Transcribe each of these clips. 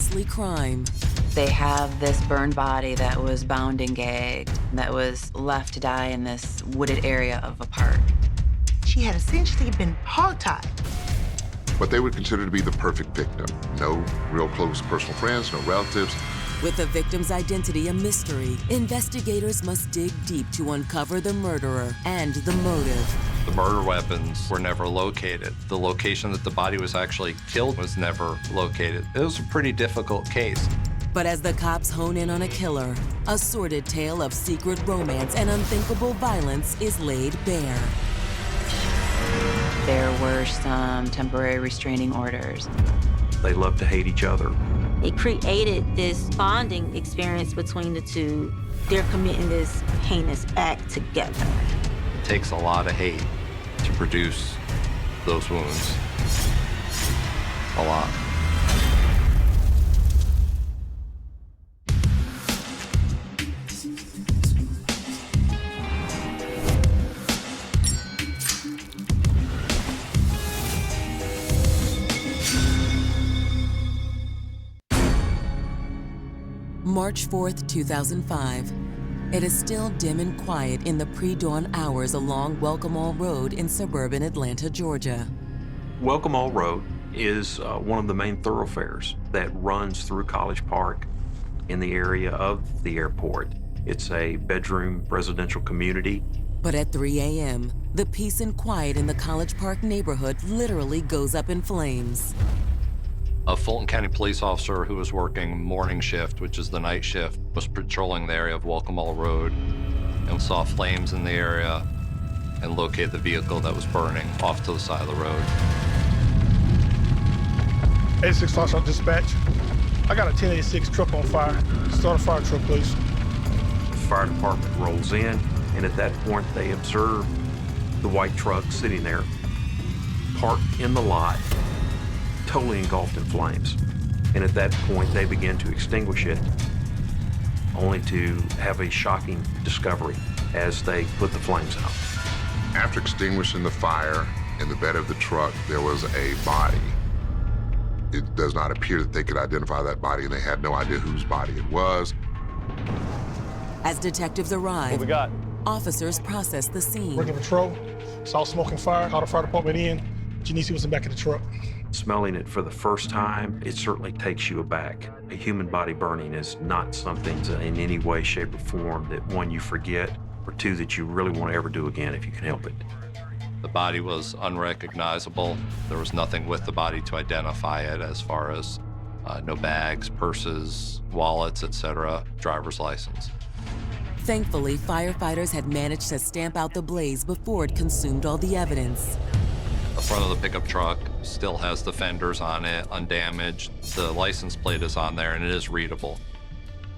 grisly crime. They have this burned body that was bound and gagged, that was left to die in this wooded area of a park. She had essentially been hogtied. What they would consider to be the perfect victim. No real close personal friends, no relatives. With the victim's identity a mystery, investigators must dig deep to uncover the murderer and the motive. The murder weapons were never located. The location that the body was actually killed was never located. It was a pretty difficult case. But as the cops hone in on a killer, a sordid tale of secret romance and unthinkable violence is laid bare. There were some temporary restraining orders. They love to hate each other. It created this bonding experience between the two. They're committing this heinous act together. It takes a lot of hate to produce those wounds. A lot. March 4th, 2005. It is still dim and quiet in the pre-dawn hours along Welcome All Road in suburban Atlanta, Georgia. Welcome All Road is one of the main thoroughfares that runs through College Park in the area of the airport. It's a bedroom residential community. But at 3 a.m., the peace and quiet in the College Park neighborhood literally goes up in flames. A Fulton County police officer who was working morning shift, which is the night shift, was patrolling the area of Welcome All Road and saw flames in the area and located the vehicle that was burning off to the side of the road. 86 Foxtrot Dispatch. I got a 1086 truck on fire. Start a fire truck, please. The fire department rolls in, and at that point, they observe the white truck sitting there, parked in the lot, totally engulfed in flames. And at that point, they begin to extinguish it, only to have a shocking discovery as they put the flames out. After extinguishing the fire in the bed of the truck, there was a body. It does not appear that they could identify that body, and they had no idea whose body it was. As detectives arrive, What we got? officers process the scene. Working patrol, saw smoking fire, called the fire department in. Janice was in the back of the truck. Smelling it for the first time, it certainly takes you aback. A human body burning is not something in any way, shape, or form that, one, you forget, or two, that you really want to ever do again if you can help it. The body was unrecognizable. There was nothing with the body to identify it as far as no bags, purses, wallets, etc., driver's license. Thankfully, firefighters had managed to stamp out the blaze before it consumed all the evidence. The front of the pickup truck still has the fenders on it, undamaged. The license plate is on there, and it is readable.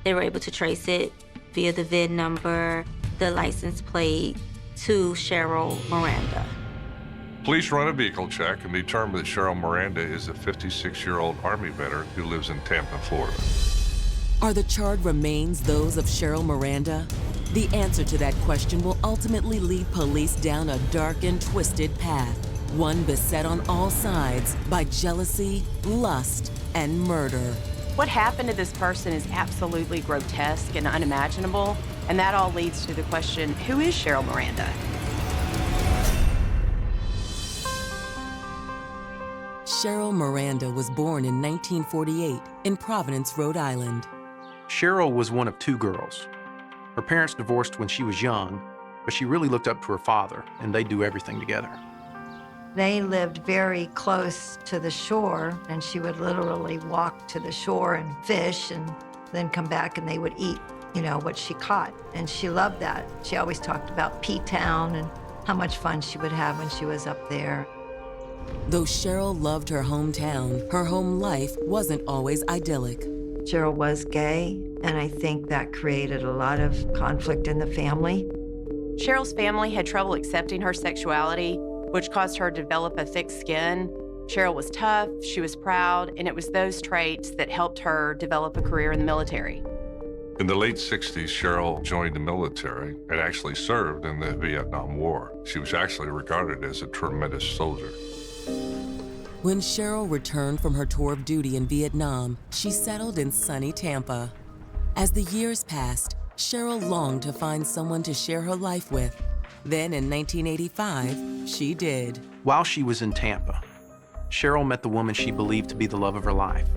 They were able to trace it via the VIN number, the license plate, to Cheryl Miranda. Police run a vehicle check and determine that Cheryl Miranda is a 56-year-old Army veteran who lives in Tampa, Florida. Are the charred remains those of Cheryl Miranda? The answer to that question will ultimately lead police down a dark and twisted path, one beset on all sides by jealousy, lust, and murder. What happened to this person is absolutely grotesque and unimaginable, and that all leads to the question, who is Cheryl Miranda? Cheryl Miranda was born in 1948 in Providence, Rhode Island. Cheryl was one of two girls. Her parents divorced when she was young, but she really looked up to her father, and they do everything together. They lived very close to the shore, and she would literally walk to the shore and fish and then come back and they would eat, what she caught. And she loved that. She always talked about P-Town and how much fun she would have when she was up there. Though Cheryl loved her hometown, her home life wasn't always idyllic. Cheryl was gay, and I think that created a lot of conflict in the family. Cheryl's family had trouble accepting her sexuality, which caused her to develop a thick skin. Cheryl was tough, she was proud, and it was those traits that helped her develop a career in the military. In the late 60s, Cheryl joined the military and actually served in the Vietnam War. She was actually regarded as a tremendous soldier. When Cheryl returned from her tour of duty in Vietnam, she settled in sunny Tampa. As the years passed, Cheryl longed to find someone to share her life with. Then in 1985, she did. While she was in Tampa, Cheryl met the woman she believed to be the love of her life,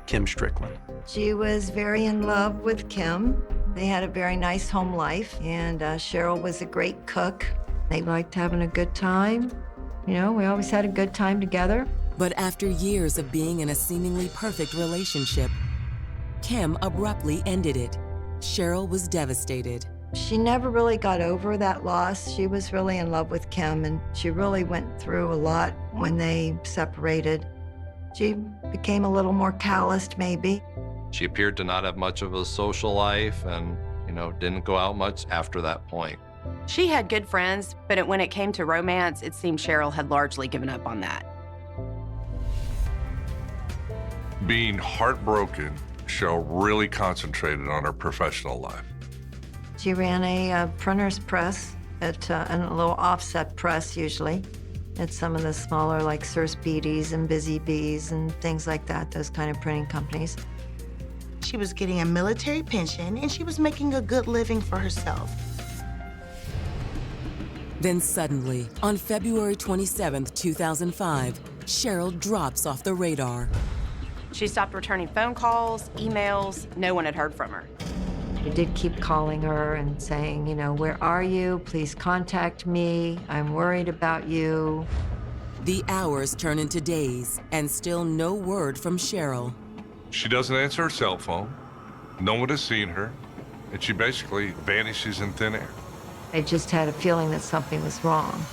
Kim Strickland. She was very in love with Kim. They had a very nice home life, and Cheryl was a great cook. They liked having a good time. You know, we always had a good time together. But after years of being in a seemingly perfect relationship, Kim abruptly ended it. Cheryl was devastated. She never really got over that loss. She was really in love with Kim, and she really went through a lot when they separated. She became a little more calloused, maybe. She appeared to not have much of a social life and, didn't go out much after that point. She had good friends, but when it came to romance, it seemed Cheryl had largely given up on that. Being heartbroken, Cheryl really concentrated on her professional life. She ran a printer's press at a little offset press, usually, at some of the smaller, like Circe Beatties and Busy Bees and things like that, those kind of printing companies. She was getting a military pension, and she was making a good living for herself. Then suddenly, on February 27, 2005, Cheryl drops off the radar. She stopped returning phone calls, emails. No one had heard from her. We did keep calling her and saying, where are you? Please contact me. I'm worried about you. The hours turn into days, and still no word from Cheryl. She doesn't answer her cell phone. No one has seen her, and she basically vanishes in thin air. I just had a feeling that something was wrong.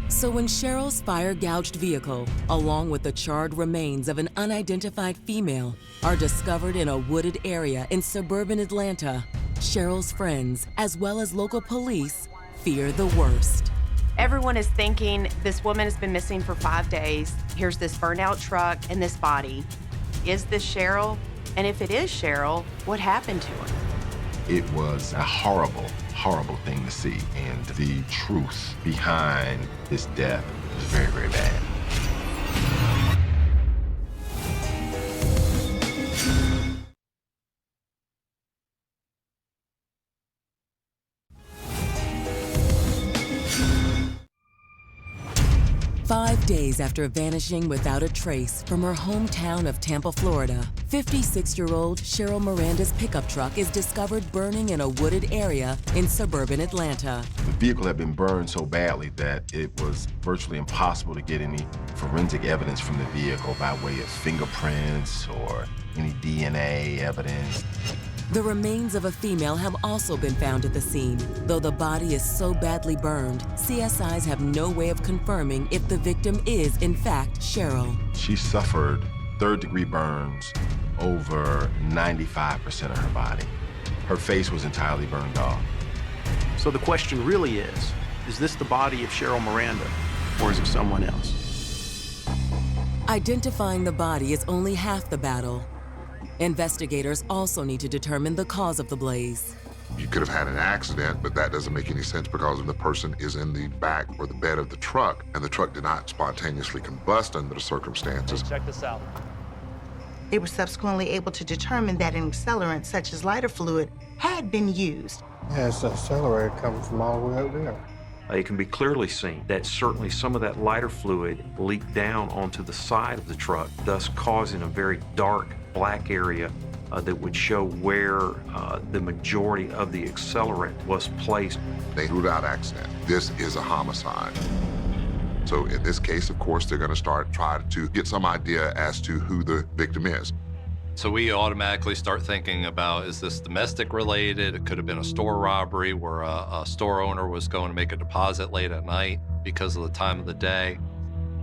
So when Cheryl's fire-gouged vehicle, along with the charred remains of an unidentified female, are discovered in a wooded area in suburban Atlanta, Cheryl's friends, as well as local police, fear the worst. Everyone is thinking, this woman has been missing for 5 days. Here's this burnout truck and this body. Is this Cheryl? And if it is Cheryl, what happened to her? It was a horrible, horrible thing to see, and the truth behind this death was very, very bad. Five days after vanishing without a trace from her hometown of Tampa, Florida, 56-year-old Cheryl Miranda's pickup truck is discovered burning in a wooded area in suburban Atlanta. The vehicle had been burned so badly that it was virtually impossible to get any forensic evidence from the vehicle by way of fingerprints or any DNA evidence. The remains of a female have also been found at the scene. Though the body is so badly burned, CSIs have no way of confirming if the victim is, in fact, Cheryl. She suffered third-degree burns over 95% of her body. Her face was entirely burned off. So the question really is this the body of Cheryl Miranda, or is it someone else? Identifying the body is only half the battle. Investigators also need to determine the cause of the blaze. You could have had an accident, but that doesn't make any sense because the person is in the back or the bed of the truck, and the truck did not spontaneously combust under the circumstances. Check this out. They were subsequently able to determine that an accelerant such as lighter fluid had been used. Yeah, it's an accelerator coming from all the way up there. It can be clearly seen that certainly some of that lighter fluid leaked down onto the side of the truck, thus causing a very dark black area that would show where the majority of the accelerant was placed. They ruled out accident. This is a homicide. So in this case, of course, they're going to try to get some idea as to who the victim is. So we automatically start thinking about, is this domestic related? It could have been a store robbery where a store owner was going to make a deposit late at night because of the time of the day.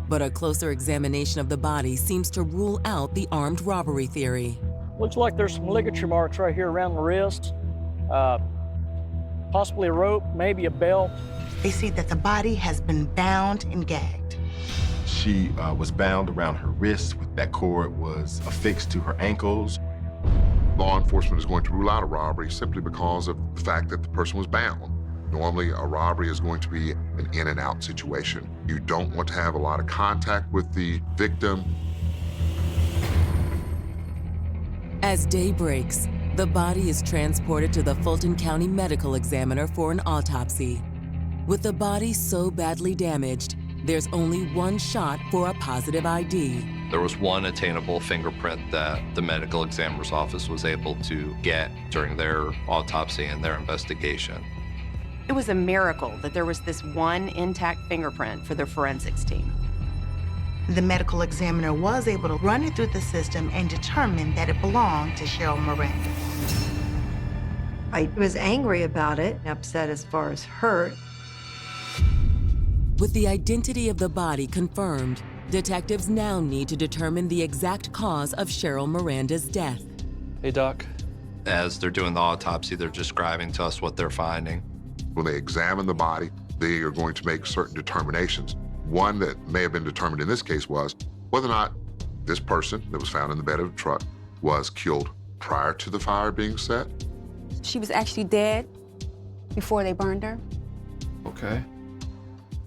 But a closer examination of the body seems to rule out the armed robbery theory. Looks like there's some ligature marks right here around the wrist. Possibly a rope, maybe a belt. They see that the body has been bound and gagged. She was bound around her wrists. That cord was affixed to her ankles. Law enforcement is going to rule out a robbery simply because of the fact that the person was bound. Normally, a robbery is going to be an in and out situation. You don't want to have a lot of contact with the victim. As day breaks, the body is transported to the Fulton County Medical Examiner for an autopsy. With the body so badly damaged, there's only one shot for a positive ID. There was one attainable fingerprint that the medical examiner's office was able to get during their autopsy and their investigation. It was a miracle that there was this one intact fingerprint for the forensics team. The medical examiner was able to run it through the system and determine that it belonged to Cheryl Miranda. I was angry about it, upset as far as hurt. With the identity of the body confirmed, detectives now need to determine the exact cause of Cheryl Miranda's death. Hey, Doc. As they're doing the autopsy, they're describing to us what they're finding. When they examine the body, they are going to make certain determinations. One that may have been determined in this case was whether or not this person that was found in the bed of the truck was killed prior to the fire being set. She was actually dead before they burned her. Okay.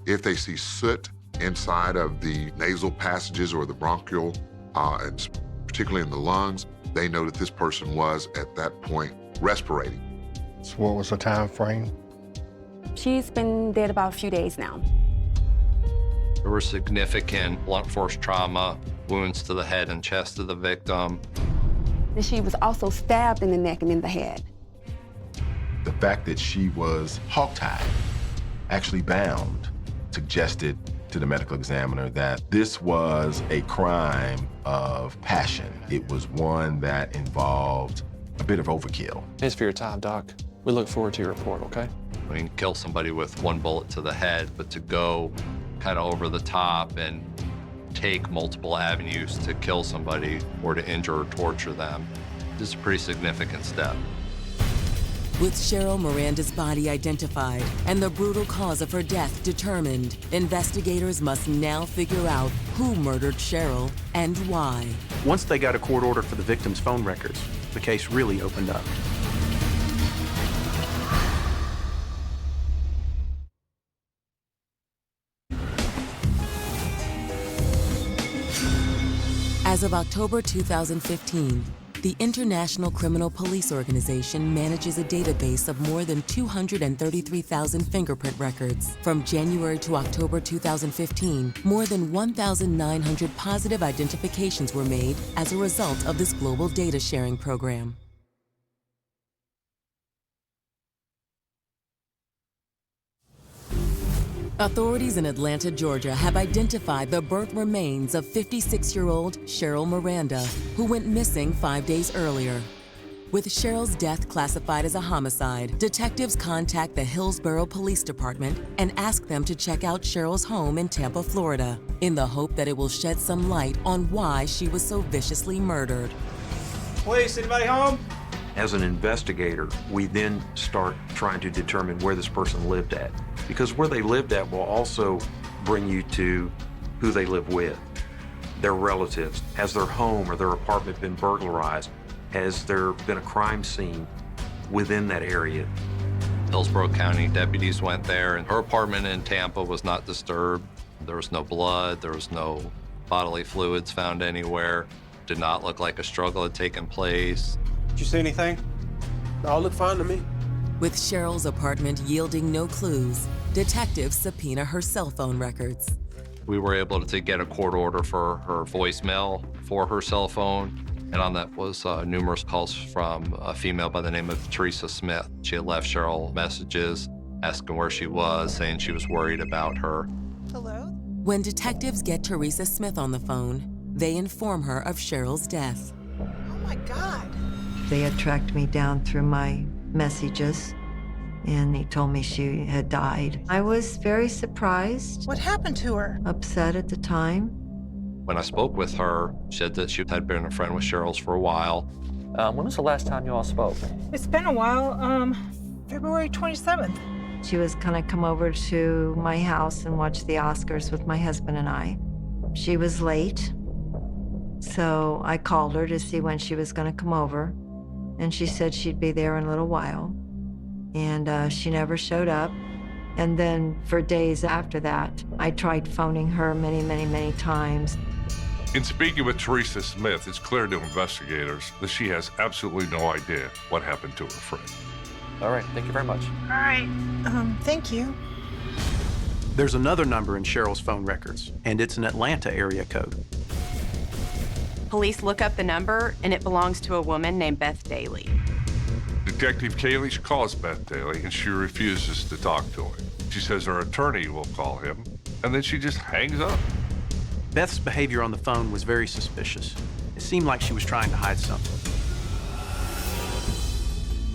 If they see soot inside of the nasal passages or the bronchial, and particularly in the lungs, they know that this person was, at that point, respirating. So what was the time frame? She's been dead about a few days now. There were significant blunt force trauma, wounds to the head and chest of the victim. And she was also stabbed in the neck and in the head. The fact that she was hogtied, actually bound, suggested to the medical examiner that this was a crime of passion. It was one that involved a bit of overkill. Thanks for your time, Doc. We look forward to your report, okay? I mean, kill somebody with one bullet to the head, but to go kind of over the top and take multiple avenues to kill somebody or to injure or torture them is a pretty significant step. With Cheryl Miranda's body identified and the brutal cause of her death determined, investigators must now figure out who murdered Cheryl and why. Once they got a court order for the victim's phone records, the case really opened up. As of October 2015, the International Criminal Police Organization manages a database of more than 233,000 fingerprint records. From January to October 2015, more than 1,900 positive identifications were made as a result of this global data sharing program. Authorities in Atlanta, Georgia have identified the birth remains of 56-year-old Cheryl Miranda, who went missing 5 days earlier. With Cheryl's death classified as a homicide, detectives contact the Hillsborough Police Department and ask them to check out Cheryl's home in Tampa, Florida, in the hope that it will shed some light on why she was so viciously murdered. Police, anybody home? As an investigator, we then start trying to determine where this person lived at, because where they lived at will also bring you to who they live with, their relatives. Has their home or their apartment been burglarized? Has there been a crime scene within that area? Hillsborough County deputies went there, and her apartment in Tampa was not disturbed. There was no blood, there was no bodily fluids found anywhere. Did not look like a struggle had taken place. Did you see anything? All looked fine to me. With Cheryl's apartment yielding no clues, detectives subpoena her cell phone records. We were able to get a court order for her voicemail for her cell phone, and on that was numerous calls from a female by the name of Teresa Smith. She had left Cheryl messages asking where she was, saying she was worried about her. Hello? When detectives get Teresa Smith on the phone, they inform her of Cheryl's death. Oh my God. They had tracked me down through my messages, and he told me she had died. I was very surprised. What happened to her? Upset at the time. When I spoke with her, she said that she had been a friend with Cheryl's for a while. When was the last time you all spoke? It's been a while, February 27th. She was gonna come over to my house and watch the Oscars with my husband and I. She was late, so I called her to see when she was gonna come over, and she said she'd be there in a little while. and she never showed up. And then for days after that, I tried phoning her many, many, many times. In speaking with Teresa Smith, it's clear to investigators that she has absolutely no idea what happened to her friend. All right, thank you very much. All right. Thank you. There's another number in Cheryl's phone records, and it's an Atlanta area code. Police look up the number, and it belongs to a woman named Beth Daly. Detective Kalish calls Beth Daly, and she refuses to talk to him. She says her attorney will call him, and then she just hangs up. Beth's behavior on the phone was very suspicious. It seemed like she was trying to hide something.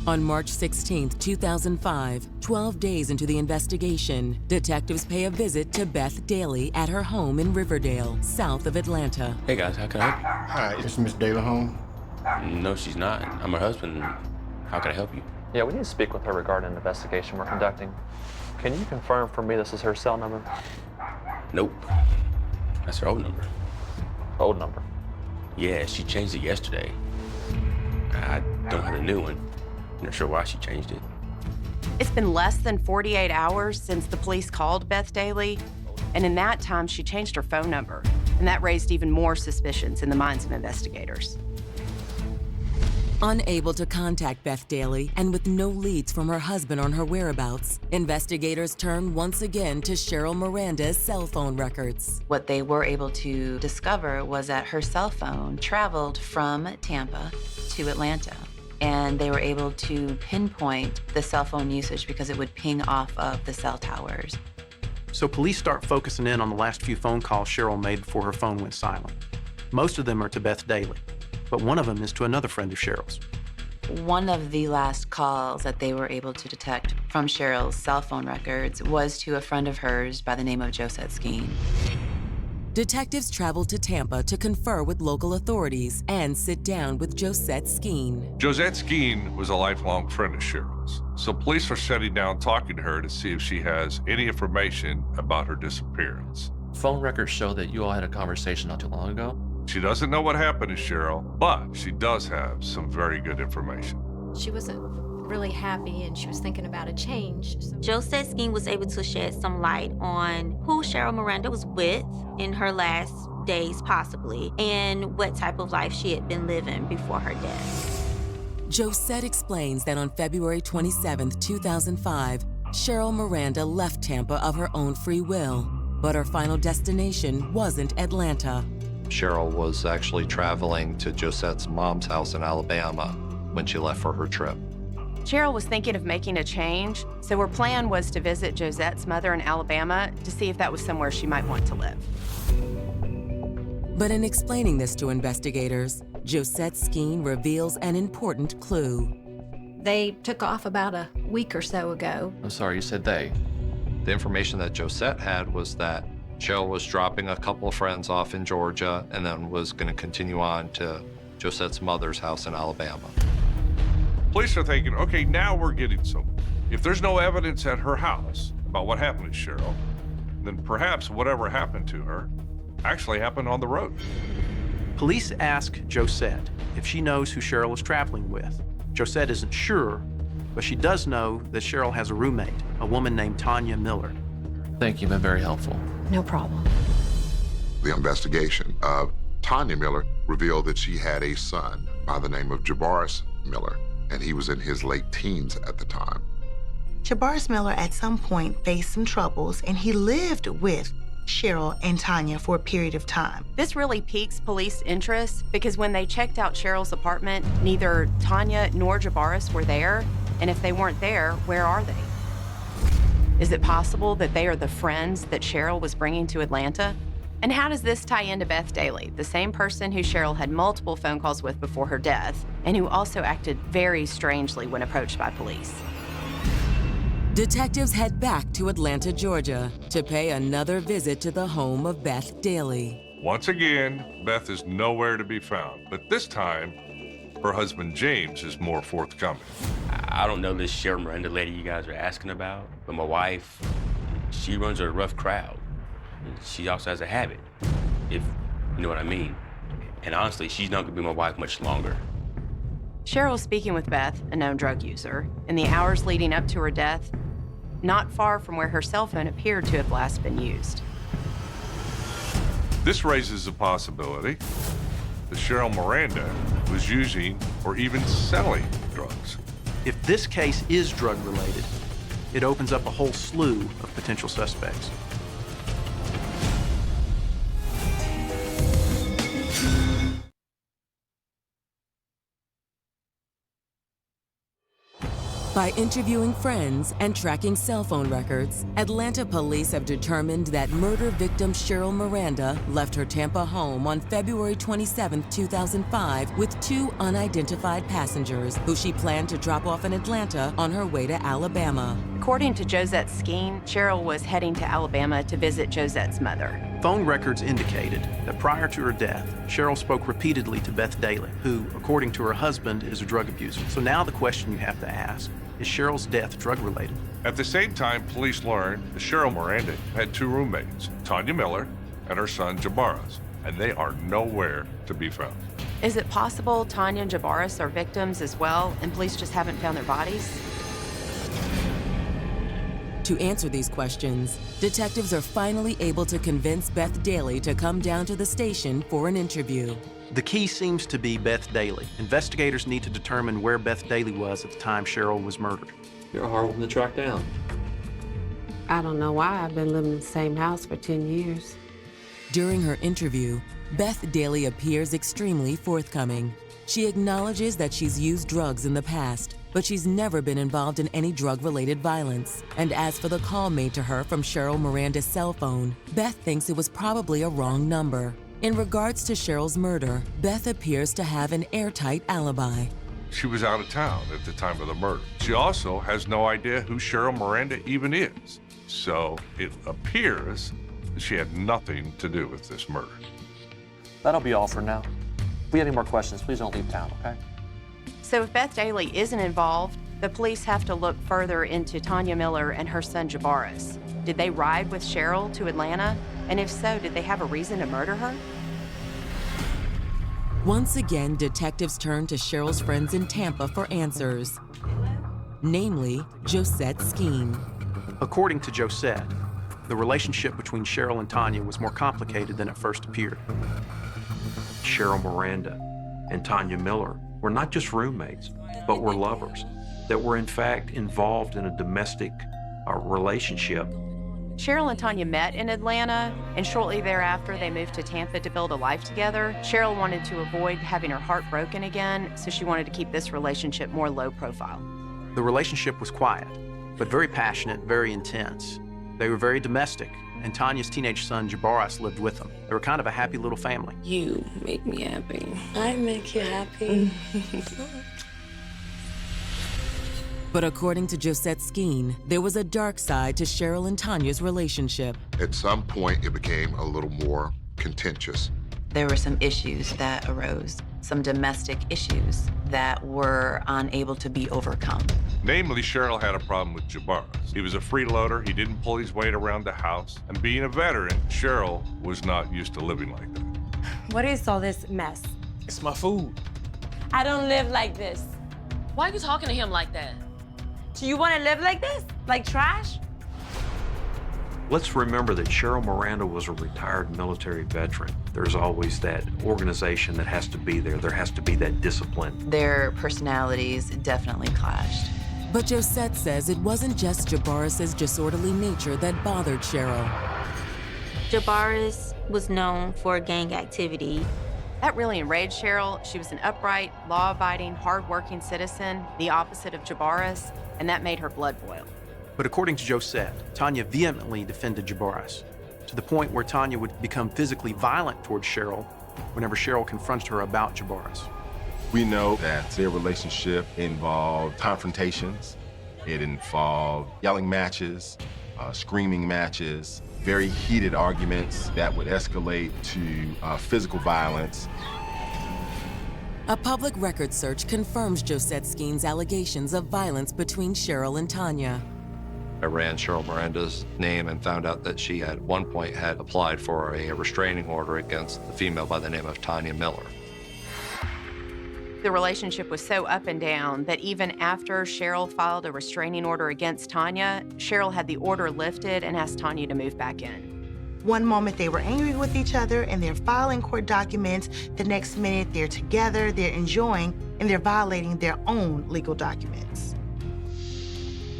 On March 16, 2005, 12 days into the investigation, detectives pay a visit to Beth Daly at her home in Riverdale, south of Atlanta. Hey guys, how can I help you? Hi, is Miss Daly home? No, she's not. I'm her husband. How can I help you? Yeah, we need to speak with her regarding an investigation we're conducting. Can you confirm for me this is her cell number? Nope. That's her old number. Old number? Yeah, she changed it yesterday. I don't have a new one. I'm not sure why she changed it. It's been less than 48 hours since the police called Beth Daly, and in that time, she changed her phone number, and that raised even more suspicions in the minds of investigators. Unable to contact Beth Daly and with no leads from her husband on her whereabouts, investigators turn once again to Cheryl Miranda's cell phone records. What they were able to discover was that her cell phone traveled from Tampa to Atlanta. And they were able to pinpoint the cell phone usage because it would ping off of the cell towers. So police start focusing in on the last few phone calls Cheryl made before her phone went silent. Most of them are to Beth Daly, but one of them is to another friend of Cheryl's. One of the last calls that they were able to detect from Cheryl's cell phone records was to a friend of hers by the name of Josette Skeen. Detectives traveled to Tampa to confer with local authorities and sit down with Josette Skeen. Josette Skeen was a lifelong friend of Cheryl's, so police are sitting down talking to her to see if she has any information about her disappearance. Phone records show that you all had a conversation not too long ago. She doesn't know what happened to Cheryl, but she does have some very good information. She wasn't really happy and she was thinking about a change. Josette Skeen was able to shed some light on who Cheryl Miranda was with in her last days, possibly, and what type of life she had been living before her death. Josette explains that on February 27, 2005, Cheryl Miranda left Tampa of her own free will, but her final destination wasn't Atlanta. Cheryl was actually traveling to Josette's mom's house in Alabama when she left for her trip. Cheryl was thinking of making a change, so her plan was to visit Josette's mother in Alabama to see if that was somewhere she might want to live. But in explaining this to investigators, Josette Skeen reveals an important clue. They took off about a week or so ago. I'm sorry, you said they. The information that Josette had was that Cheryl was dropping a couple of friends off in Georgia and then was going to continue on to Josette's mother's house in Alabama. Police are thinking, okay, now we're getting somewhere. If there's no evidence at her house about what happened to Cheryl, then perhaps whatever happened to her actually happened on the road. Police ask Josette if she knows who Cheryl is traveling with. Josette isn't sure, but she does know that Cheryl has a roommate, a woman named Tanya Miller. Thank you, been very helpful. No problem. The investigation of Tanya Miller revealed that she had a son by the name of Jabaris Miller, and he was in his late teens at the time. Jabaris Miller at some point faced some troubles, and he lived with Cheryl and Tanya for a period of time. This really piques police interest because when they checked out Cheryl's apartment, neither Tanya nor Jabaris were there, and if they weren't there, where are they? Is it possible that they are the friends that Cheryl was bringing to Atlanta? And how does this tie into Beth Daly, the same person who Cheryl had multiple phone calls with before her death, and who also acted very strangely when approached by police? Detectives head back to Atlanta, Georgia, to pay another visit to the home of Beth Daly. Once again, Beth is nowhere to be found, but this time, her husband James is more forthcoming. I don't know this Cheryl Miranda lady you guys are asking about, but my wife, she runs a rough crowd. She also has a habit, if you know what I mean. And honestly, she's not gonna be my wife much longer. Cheryl was speaking with Beth, a known drug user, in the hours leading up to her death, not far from where her cell phone appeared to have last been used. This raises the possibility that Cheryl Miranda was using or even selling drugs. If this case is drug-related, it opens up a whole slew of potential suspects. By interviewing friends and tracking cell phone records, Atlanta police have determined that murder victim Cheryl Miranda left her Tampa home on February 27, 2005 with 2 unidentified passengers who she planned to drop off in Atlanta on her way to Alabama. According to Josette Skeen, Cheryl was heading to Alabama to visit Josette's mother. Phone records indicated that prior to her death, Cheryl spoke repeatedly to Beth Daly, who, according to her husband, is a drug abuser. So now the question you have to ask, is Cheryl's death drug-related? At the same time, police learned that Cheryl Miranda had 2 roommates, Tanya Miller and her son Jabaris, and they are nowhere to be found. Is it possible Tanya and Jabaris are victims as well, and police just haven't found their bodies? To answer these questions, detectives are finally able to convince Beth Daly to come down to the station for an interview. The key seems to be Beth Daly. Investigators need to determine where Beth Daly was at the time Cheryl was murdered. You're a hard one to track down. I don't know why. I've been living in the same house for 10 years. During her interview, Beth Daly appears extremely forthcoming. She acknowledges that she's used drugs in the past, but she's never been involved in any drug-related violence. And as for the call made to her from Cheryl Miranda's cell phone, Beth thinks it was probably a wrong number. In regards to Cheryl's murder, Beth appears to have an airtight alibi. She was out of town at the time of the murder. She also has no idea who Cheryl Miranda even is. So it appears that she had nothing to do with this murder. That'll be all for now. If we have any more questions, please don't leave town, okay? So if Beth Daly isn't involved, the police have to look further into Tanya Miller and her son Jabaris. Did they ride with Cheryl to Atlanta? And if so, did they have a reason to murder her? Once again, detectives turn to Cheryl's friends in Tampa for answers, namely Josette Skeen. According to Josette, the relationship between Cheryl and Tanya was more complicated than it first appeared. Cheryl Miranda and Tanya Miller were not just roommates, but were lovers that were in fact involved in a domestic relationship. Cheryl and Tanya met in Atlanta, and shortly thereafter they moved to Tampa to build a life together. Cheryl wanted to avoid having her heart broken again, so she wanted to keep this relationship more low profile. The relationship was quiet, but very passionate, very intense. They were very domestic, and Tanya's teenage son, Jabaris, lived with them. They were kind of a happy little family. You make me happy. I make you happy. But according to Josette Skeen, there was a dark side to Cheryl and Tanya's relationship. At some point, it became a little more contentious. There were some issues that arose, some domestic issues that were unable to be overcome. Namely, Cheryl had a problem with Jabaris. He was a freeloader, he didn't pull his weight around the house, and being a veteran, Cheryl was not used to living like that. What is all this mess? It's my food. I don't live like this. Why are you talking to him like that? Do you want to live like this? Like trash? Let's remember that Cheryl Miranda was a retired military veteran. There's always that organization that has to be there. There has to be that discipline. Their personalities definitely clashed. But Josette says it wasn't just Jabaris' disorderly nature that bothered Cheryl. Jabaris was known for gang activity. That really enraged Cheryl. She was an upright, law-abiding, hard-working citizen, the opposite of Jabaris, and that made her blood boil. But according to Josette, Tanya vehemently defended Jabaris, to the point where Tanya would become physically violent towards Cheryl whenever Cheryl confronted her about Jabaris. We know that their relationship involved confrontations. It involved yelling matches, screaming matches, very heated arguments that would escalate to physical violence. A public record search confirms Josette Skeen's allegations of violence between Cheryl and Tanya. I ran Cheryl Miranda's name and found out that she at one point had applied for a restraining order against the female by the name of Tanya Miller. The relationship was so up and down that even after Cheryl filed a restraining order against Tanya, Cheryl had the order lifted and asked Tanya to move back in. One moment they were angry with each other and they're filing court documents. The next minute they're together, they're enjoying, and they're violating their own legal documents.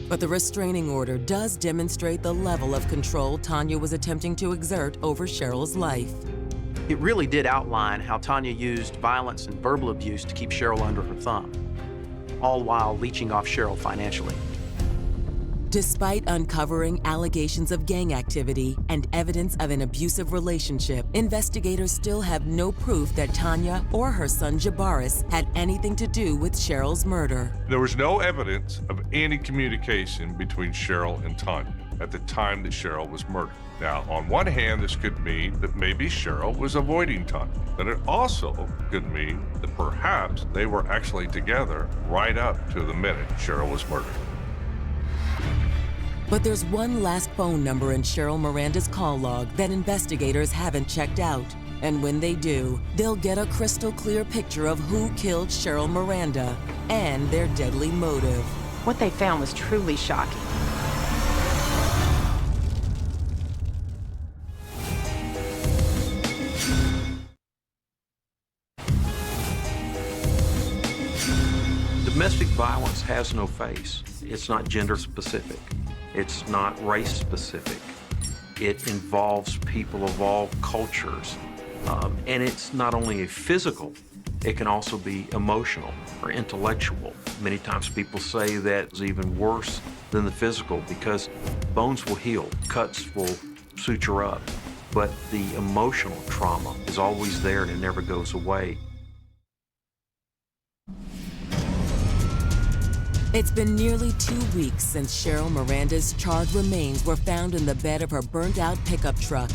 But the restraining order does demonstrate the level of control Tanya was attempting to exert over Cheryl's life. It really did outline how Tanya used violence and verbal abuse to keep Cheryl under her thumb, all while leeching off Cheryl financially. Despite uncovering allegations of gang activity and evidence of an abusive relationship, investigators still have no proof that Tanya or her son Jabaris had anything to do with Cheryl's murder. There was no evidence of any communication between Cheryl and Tanya at the time that Cheryl was murdered. Now, on one hand, this could mean that maybe Cheryl was avoiding Tanya, but it also could mean that perhaps they were actually together right up to the minute Cheryl was murdered. But there's one last phone number in Cheryl Miranda's call log that investigators haven't checked out. And when they do, they'll get a crystal clear picture of who killed Cheryl Miranda and their deadly motive. What they found was truly shocking. Domestic violence has no face. It's not gender specific. It's not race specific. It involves people of all cultures. And it's not only a physical, it can also be emotional or intellectual. Many times people say that it's even worse than the physical because bones will heal, cuts will suture up, but the emotional trauma is always there and it never goes away. It's been nearly 2 weeks since Cheryl Miranda's charred remains were found in the bed of her burnt-out pickup truck.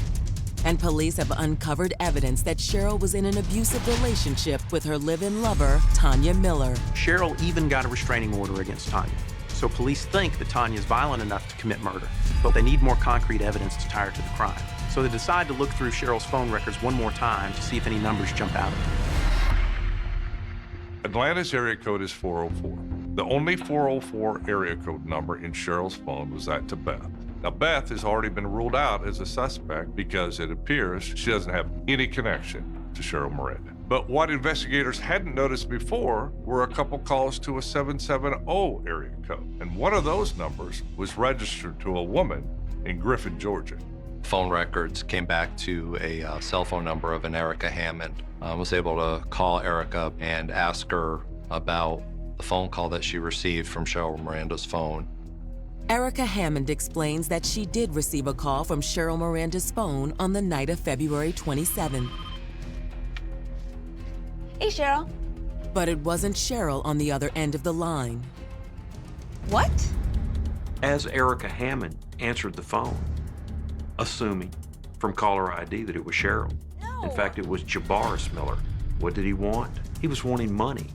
And police have uncovered evidence that Cheryl was in an abusive relationship with her live-in lover, Tanya Miller. Cheryl even got a restraining order against Tanya. So police think that Tanya is violent enough to commit murder, but they need more concrete evidence to tie her to the crime. So they decide to look through Cheryl's phone records one more time to see if any numbers jump out at them. Atlanta's area code is 404. The only 404 area code number in Cheryl's phone was that to Beth. Now, Beth has already been ruled out as a suspect because it appears she doesn't have any connection to Cheryl Miranda. But what investigators hadn't noticed before were a couple calls to a 770 area code. And one of those numbers was registered to a woman in Griffin, Georgia. Phone records came back to a cell phone number of an Erica Hammond. I was able to call Erica and ask her about the phone call that she received from Cheryl Miranda's phone. Erica Hammond explains that she did receive a call from Cheryl Miranda's phone on the night of February 27th. Hey, Cheryl. But it wasn't Cheryl on the other end of the line. What? As Erica Hammond answered the phone, assuming from caller ID that it was Cheryl. No. In fact, it was Jabaris Miller. What did he want? He was wanting money.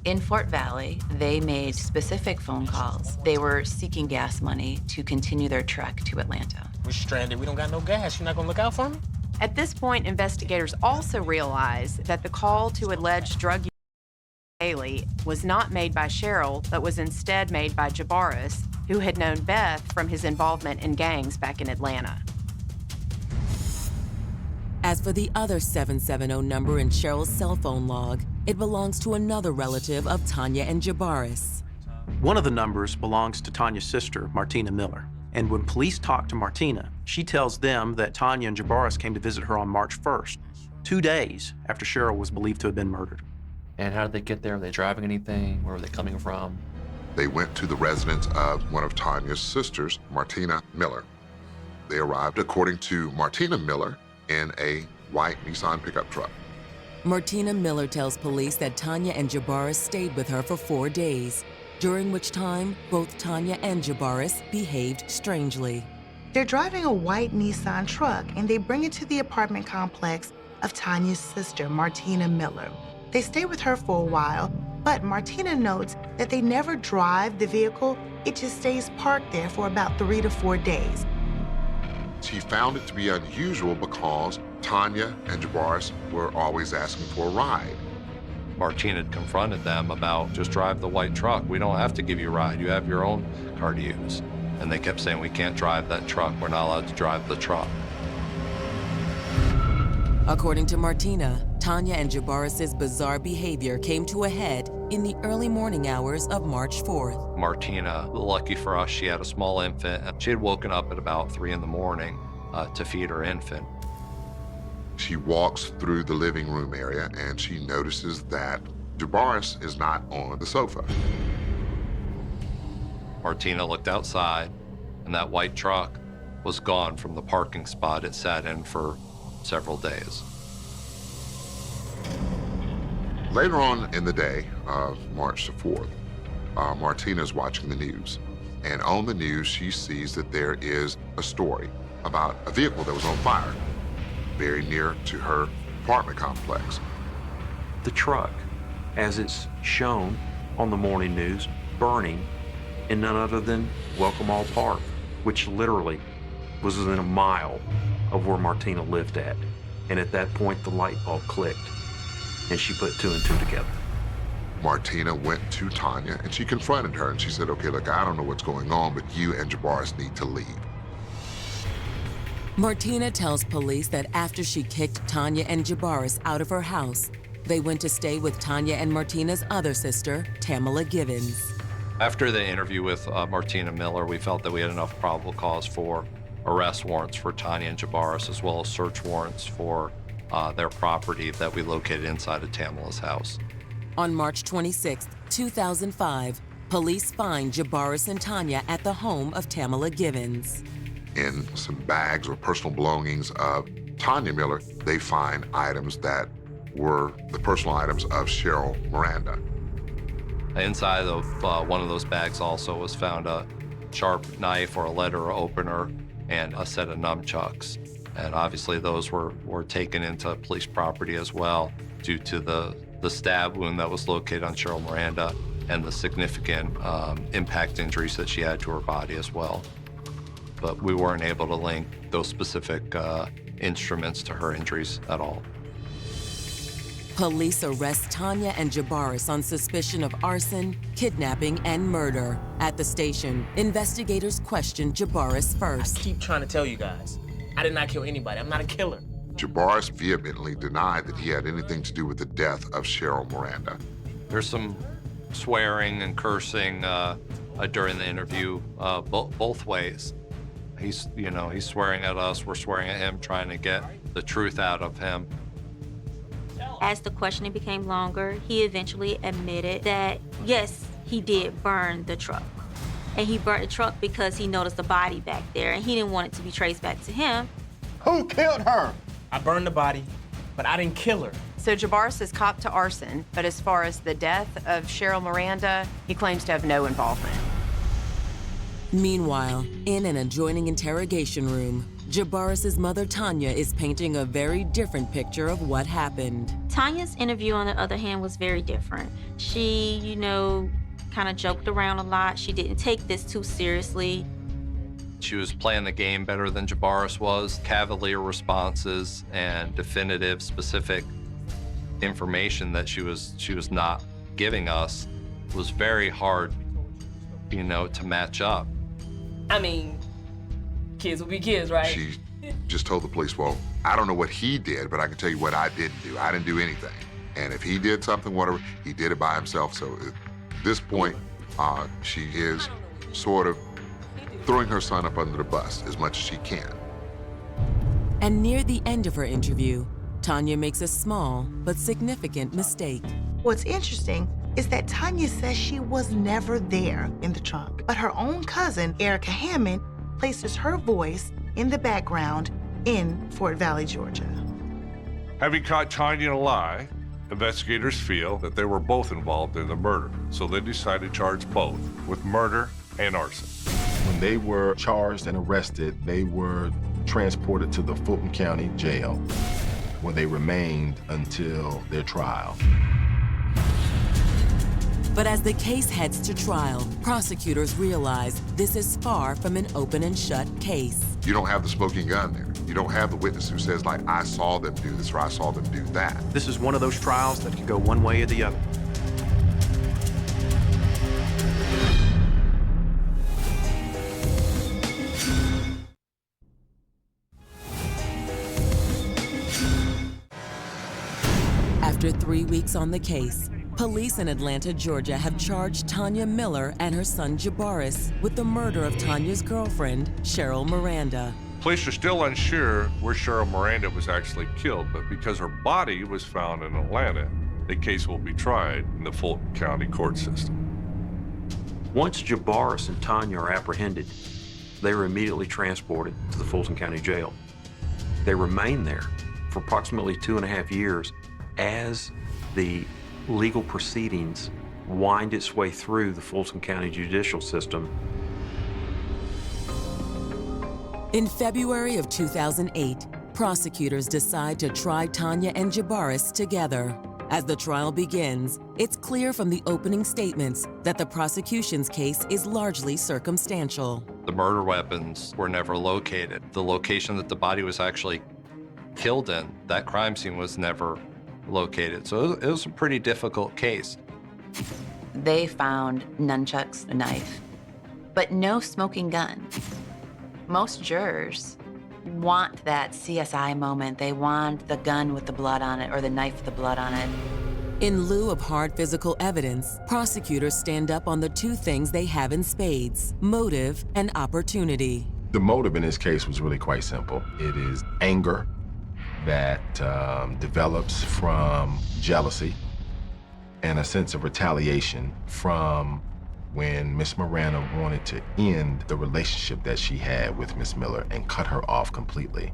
In Fort Valley, they made specific phone calls. They were seeking gas money to continue their trek to Atlanta. We're stranded. We don't got no gas. You're not gonna look out for me? At this point, investigators also realized that the call to alleged drug use Haley was not made by Cheryl, but was instead made by Jabaris, who had known Beth from his involvement in gangs back in Atlanta. As for the other 770 number in Cheryl's cell phone log, it belongs to another relative of Tanya and Jabaris. One of the numbers belongs to Tanya's sister, Martina Miller. And when police talk to Martina, she tells them that Tanya and Jabaris came to visit her on March 1st, 2 days after Cheryl was believed to have been murdered. And how did they get there? Were they driving anything? Where were they coming from? They went to the residence of one of Tanya's sisters, Martina Miller. They arrived, according to Martina Miller, in a white Nissan pickup truck. Martina Miller tells police that Tanya and Jabaris stayed with her for 4 days, during which time both Tanya and Jabaris behaved strangely. They're driving a white Nissan truck and they bring it to the apartment complex of Tanya's sister, Martina Miller. They stay with her for a while, but Martina notes that they never drive the vehicle. It just stays parked there for about 3 to 4 days. She found it to be unusual because Tanya and Jabaris were always asking for a ride. Martina had confronted them about just drive the white truck. We don't have to give you a ride. You have your own car to use. And they kept saying, we can't drive that truck. We're not allowed to drive the truck. According to Martina, Tanya and Jabaris's bizarre behavior came to a head in the early morning hours of March 4th. Martina, lucky for us, she had a small infant. She had woken up at about 3 in the morning to feed her infant. She walks through the living room area and she notices that Jabaris is not on the sofa. Martina looked outside, and that white truck was gone from the parking spot it sat in for several days. Later on in the day of March the 4th, Martina's watching the news. And on the news, she sees that there is a story about a vehicle that was on fire very near to her apartment complex. The truck, as it's shown on the morning news, burning in none other than Welcome All Park, which literally was within a mile of where Martina lived at. And at that point, the light bulb clicked, and she put 2 and 2 together. Martina went to Tanya and she confronted her and she said, okay, look, I don't know what's going on, but you and Jabaris need to leave. Martina tells police that after she kicked Tanya and Jabaris out of her house, they went to stay with Tanya and Martina's other sister, Tamala Givens. After the interview with Martina Miller, we felt that we had enough probable cause for arrest warrants for Tanya and Jabaris, as well as search warrants for their property that we located inside of Tamala's house. On March 26, 2005, police find Jabaris and Tanya at the home of Tamala Givens. In some bags or personal belongings of Tanya Miller, they find items that were the personal items of Cheryl Miranda. Inside of one of those bags also was found a sharp knife or a letter opener and a set of nunchucks. And obviously those were taken into police property as well due to the stab wound that was located on Cheryl Miranda and the significant impact injuries that she had to her body as well. But we weren't able to link those specific instruments to her injuries at all. Police arrest Tanya and Jabaris on suspicion of arson, kidnapping, and murder. At the station, investigators question Jabaris first. I keep trying to tell you guys, I did not kill anybody. I'm not a killer. Jabaris vehemently denied that he had anything to do with the death of Cheryl Miranda. There's some swearing and cursing during the interview, both ways. He's swearing at us, we're swearing at him, trying to get the truth out of him. As the questioning became longer, he eventually admitted that, yes, he did burn the truck. And he burnt the truck because he noticed the body back there, and he didn't want it to be traced back to him. Who killed her? I burned the body, but I didn't kill her. So Jabaris is copped to arson, but as far as the death of Cheryl Miranda, he claims to have no involvement. Meanwhile, in an adjoining interrogation room, Jabaris's mother, Tanya, is painting a very different picture of what happened. Tanya's interview, on the other hand, was very different. She, kind of joked around a lot. She didn't take this too seriously. She was playing the game better than Jabaris was. Cavalier responses and definitive, specific information that she was not giving us was very hard, to match up. I mean, kids will be kids, right? She just told the police, well, I don't know what he did, but I can tell you what I didn't do. I didn't do anything. And if he did something, whatever, he did it by himself. So at this point, she is sort of throwing her son up under the bus as much as she can. And near the end of her interview, Tanya makes a small but significant mistake. What's interesting is that Tanya says she was never there in the trunk, but her own cousin, Erica Hammond, places her voice in the background in Fort Valley, Georgia. Having caught Tanya in a lie, investigators feel that they were both involved in the murder, so they decided to charge both with murder and arson. When they were charged and arrested, they were transported to the Fulton County Jail, where they remained until their trial. But as the case heads to trial, prosecutors realize this is far from an open and shut case. You don't have the smoking gun there. You don't have the witness who says, like, I saw them do this or I saw them do that. This is one of those trials that can go one way or the other. After 3 weeks on the case, police in Atlanta, Georgia have charged Tanya Miller and her son Jabaris with the murder of Tanya's girlfriend, Cheryl Miranda. Police are still unsure where Cheryl Miranda was actually killed, but because her body was found in Atlanta, the case will be tried in the Fulton County court system. Once Jabaris and Tanya are apprehended, they were immediately transported to the Fulton County Jail. They remained there for approximately 2.5 years as the legal proceedings wind its way through the Fulton County judicial system. In February of 2008, prosecutors decide to try Tanya and Jabaris together. As the trial begins, it's clear from the opening statements that the prosecution's case is largely circumstantial. The murder weapons were never located. The location that the body was actually killed in, that crime scene, was never located. So it was a pretty difficult case. They found nunchucks, a knife, but no smoking gun. Most jurors want that CSI moment. They want the gun with the blood on it or the knife with the blood on it. In lieu of hard physical evidence, prosecutors stand up on the two things they have in spades: motive and opportunity. The motive in this case was really quite simple. It is anger that develops from jealousy and a sense of retaliation from when Miss Miranda wanted to end the relationship that she had with Miss Miller and cut her off completely.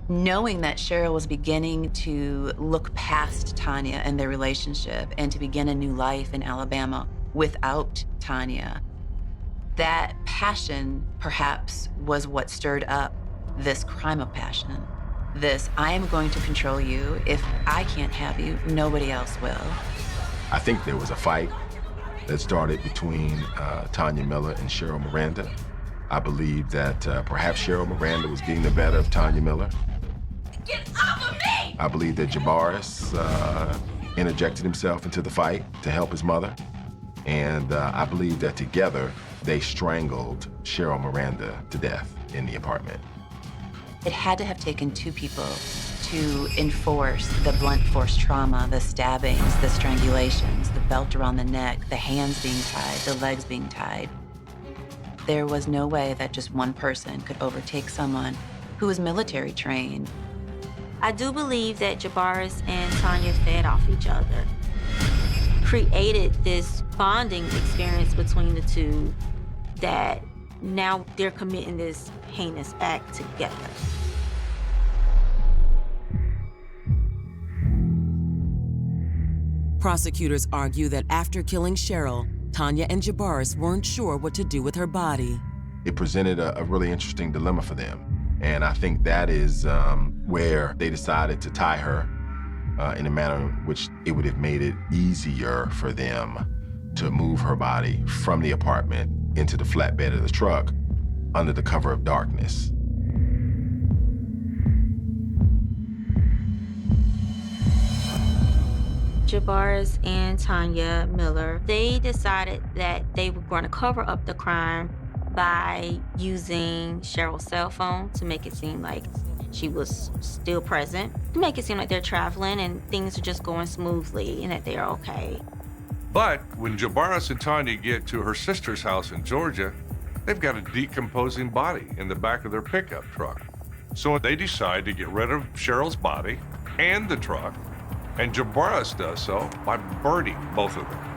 Knowing that Cheryl was beginning to look past Tanya and their relationship and to begin a new life in Alabama without Tanya, that passion perhaps was what stirred up this crime of passion. This, I am going to control you. If I can't have you, nobody else will. I think there was a fight that started between Tanya Miller and Cheryl Miranda. I believe that perhaps Cheryl Miranda was getting the better of Tanya Miller. Get off of me! I believe that Jabaris interjected himself into the fight to help his mother. And I believe that together, they strangled Cheryl Miranda to death in the apartment. It had to have taken two people to enforce the blunt force trauma, the stabbings, the strangulations, the belt around the neck, the hands being tied, the legs being tied. There was no way that just one person could overtake someone who was military trained. I do believe that Jabaris and Tanya fed off each other, created this bonding experience between the two that now they're committing this heinous act together. Prosecutors argue that after killing Cheryl, Tanya and Jabaris weren't sure what to do with her body. It presented a really interesting dilemma for them. And I think that is where they decided to tie her in a manner in which it would have made it easier for them to move her body from the apartment into the flatbed of the truck under the cover of darkness. Jabaris and Tanya Miller, they decided that they were going to cover up the crime by using Cheryl's cell phone to make it seem like she was still present, to make it seem like they're traveling and things are just going smoothly and that they're okay. But when Jabaris and Tanya get to her sister's house in Georgia, they've got a decomposing body in the back of their pickup truck. So they decide to get rid of Cheryl's body and the truck, and Jabaris does so by burning both of them.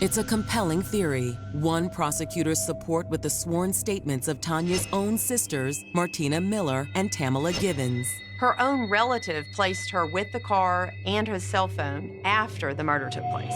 It's a compelling theory, one prosecutors support with the sworn statements of Tanya's own sisters, Martina Miller and Tamala Givens. Her own relative placed her with the car and her cell phone after the murder took place.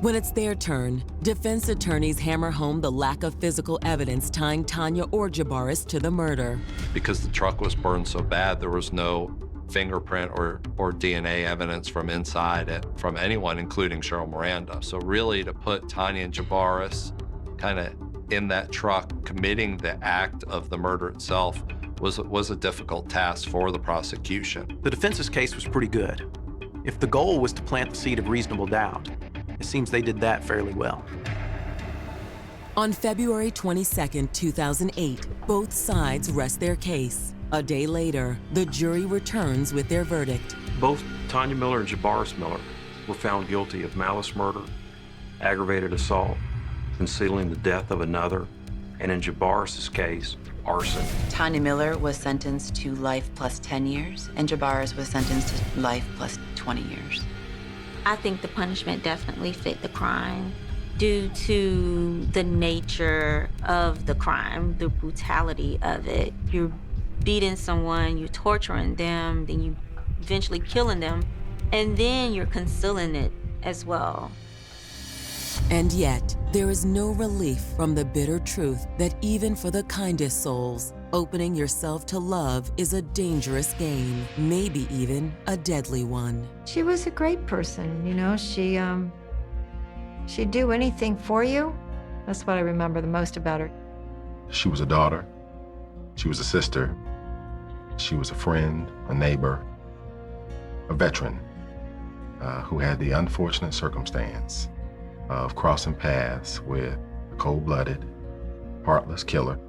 When it's their turn, defense attorneys hammer home the lack of physical evidence tying Tanya or Jabaris to the murder. Because the truck was burned so bad, there was no fingerprint or DNA evidence from inside it from anyone, including Cheryl Miranda. So really to put Tanya and Jabaris kind of in that truck committing the act of the murder itself was a difficult task for the prosecution. The defense's case was pretty good. If the goal was to plant the seed of reasonable doubt, it seems they did that fairly well. On February 22, 2008, both sides rest their case. A day later, the jury returns with their verdict. Both Tanya Miller and Jabaris Miller were found guilty of malice murder, aggravated assault, concealing the death of another, and in Jabaris' case, arson. Tanya Miller was sentenced to life plus 10 years, and Jabaris was sentenced to life plus 20 years. I think the punishment definitely fit the crime due to the nature of the crime, the brutality of it. You're beating someone, you're torturing them, then you eventually killing them, and then you're concealing it as well. And yet, there is no relief from the bitter truth that even for the kindest souls, opening yourself to love is a dangerous game, maybe even a deadly one. She was a great person, you know. She'd do anything for you. That's what I remember the most about her. She was a daughter. She was a sister. She was a friend, a neighbor, a veteran who had the unfortunate circumstance of crossing paths with a cold-blooded, heartless killer